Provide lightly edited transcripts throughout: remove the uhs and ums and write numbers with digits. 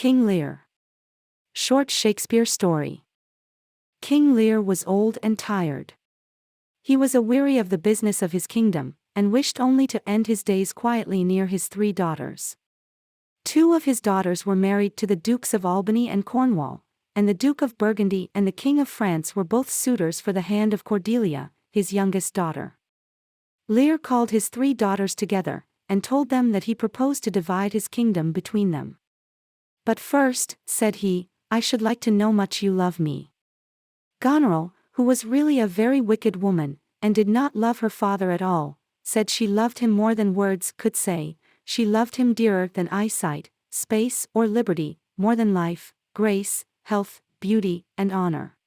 King Lear. Short Shakespeare story. King Lear was old and tired. He was aweary of the business of his kingdom, and wished only to end his days quietly near his 3 daughters. 2 of his daughters were married to the Dukes of Albany and Cornwall, and the Duke of Burgundy and the King of France were both suitors for the hand of Cordelia, his youngest daughter. Lear called his 3 daughters together, and told them that he proposed to divide his kingdom between them. "But first," said he, "I should like to know much you love me." Goneril, who was really a very wicked woman, and did not love her father at all, said she loved him more than words could say. She loved him dearer than eyesight, space, or liberty, more than life, grace, health, beauty, and honor.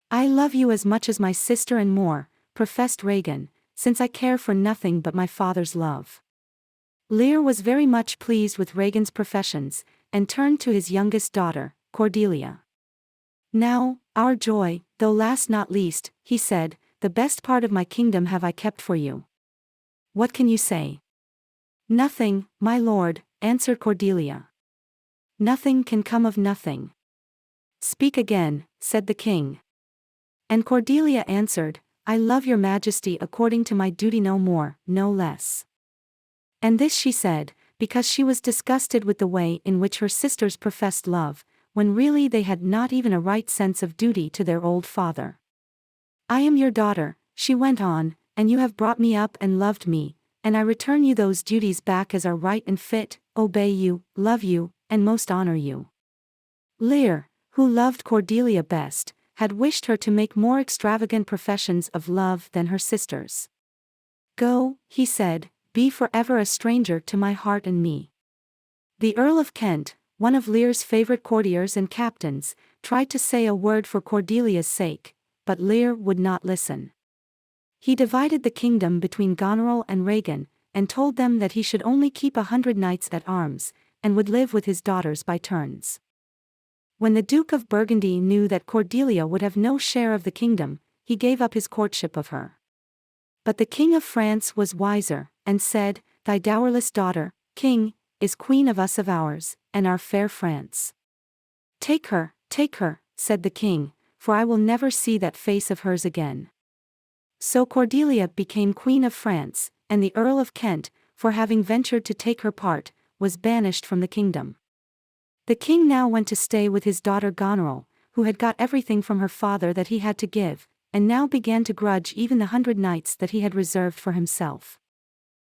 "I love you as much as my sister and more," professed Regan, "since I care for nothing but my father's love." Lear was very much pleased with Regan's professions, and turned to his youngest daughter, Cordelia. "Now, our joy, though last not least," he said, "the best part of my kingdom have I kept for you. What can you say?" "Nothing, my lord," answered Cordelia. "Nothing can come of nothing." "Speak again," said the king. And Cordelia answered, "I love your majesty according to my duty, no more, no less." And this she said, because she was disgusted with the way in which her sisters professed love, when really they had not even a right sense of duty to their old father. "I am your daughter," she went on, "and you have brought me up and loved me, and I return you those duties back as are right and fit, obey you, love you, and most honor you." Lear, who loved Cordelia best, had wished her to make more extravagant professions of love than her sisters. "Go," he said, "be forever a stranger to my heart and me." The Earl of Kent, one of Lear's favorite courtiers and captains, tried to say a word for Cordelia's sake, but Lear would not listen. He divided the kingdom between Goneril and Regan, and told them that he should only keep 100 knights at arms, and would live with his daughters by turns. When the Duke of Burgundy knew that Cordelia would have no share of the kingdom, he gave up his courtship of her. But the King of France was wiser, and said, "Thy dowerless daughter, King, is queen of us of ours, and our fair France. Take her," said the king, "for I will never see that face of hers again." So Cordelia became Queen of France, and the Earl of Kent, for having ventured to take her part, was banished from the kingdom. The king now went to stay with his daughter Goneril, who had got everything from her father that he had to give, and now began to grudge even the 100 knights that he had reserved for himself.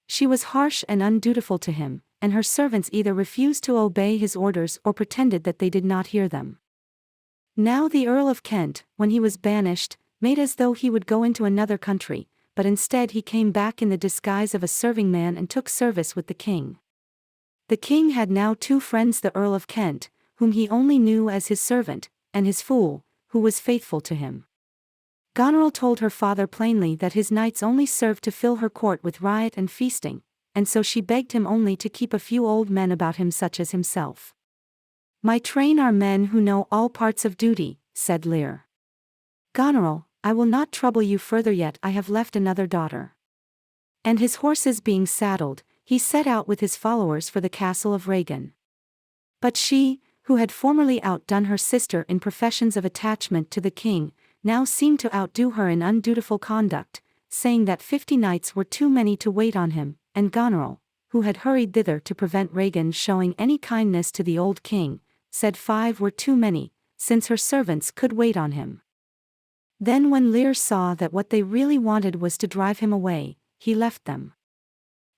She was harsh and undutiful to him, and her servants either refused to obey his orders or pretended that they did not hear them. Now the Earl of Kent, when he was banished, made as though he would go into another country, but instead he came back in the disguise of a serving man and took service with the king. The king had now 2 friends, the Earl of Kent, whom he only knew as his servant, and his fool, who was faithful to him. Goneril told her father plainly that his knights only served to fill her court with riot and feasting, and so she begged him only to keep a few old men about him such as himself. "My train are men who know all parts of duty," said Lear. "Goneril, I will not trouble you further yet, I have left another daughter." And his horses being saddled, he set out with his followers for the castle of Regan. But she, who had formerly outdone her sister in professions of attachment to the king, now seemed to outdo her in undutiful conduct, saying that 50 knights were too many to wait on him, and Goneril, who had hurried thither to prevent Regan showing any kindness to the old king, said 5 were too many, since her servants could wait on him. Then when Lear saw that what they really wanted was to drive him away, he left them.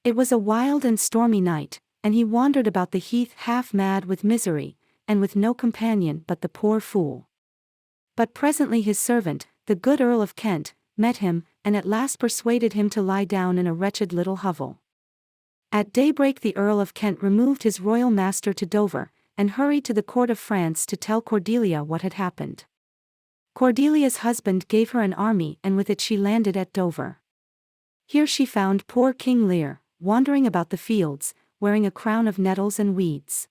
It was a wild and stormy night, and he wandered about the heath half mad with misery, and with no companion but the poor fool. But presently his servant, the good Earl of Kent, met him, and at last persuaded him to lie down in a wretched little hovel. At daybreak the Earl of Kent removed his royal master to Dover, and hurried to the court of France to tell Cordelia what had happened. Cordelia's husband gave her an army, and with it she landed at Dover. Here she found poor King Lear, wandering about the fields, wearing a crown of nettles and weeds.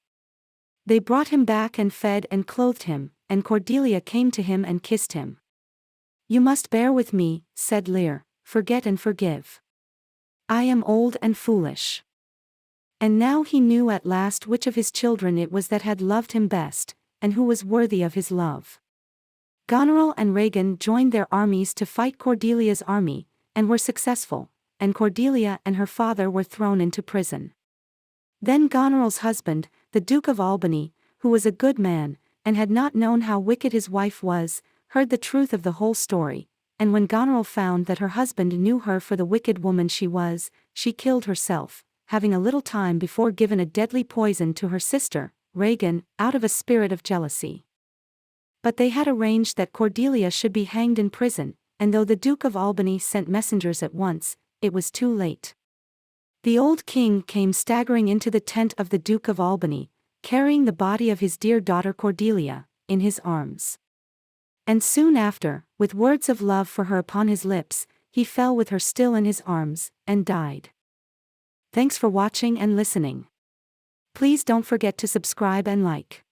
They brought him back and fed and clothed him, and Cordelia came to him and kissed him. "You must bear with me," said Lear, "forget and forgive. I am old and foolish. And now he knew at last which of his children it was that had loved him best, and who was worthy of his love. Goneril and Regan joined their armies to fight Cordelia's army, and were successful, and Cordelia and her father were thrown into prison. Then Goneril's husband, the Duke of Albany, who was a good man, and had not known how wicked his wife was, heard the truth of the whole story, and when Goneril found that her husband knew her for the wicked woman she was, she killed herself, having a little time before given a deadly poison to her sister, Regan, out of a spirit of jealousy. But they had arranged that Cordelia should be hanged in prison, and though the Duke of Albany sent messengers at once, it was too late. The old king came staggering into the tent of the Duke of Albany, carrying the body of his dear daughter Cordelia, in his arms. And soon after, with words of love for her upon his lips, he fell with her still in his arms, and died. Thanks for watching and listening. Please don't forget to subscribe and like.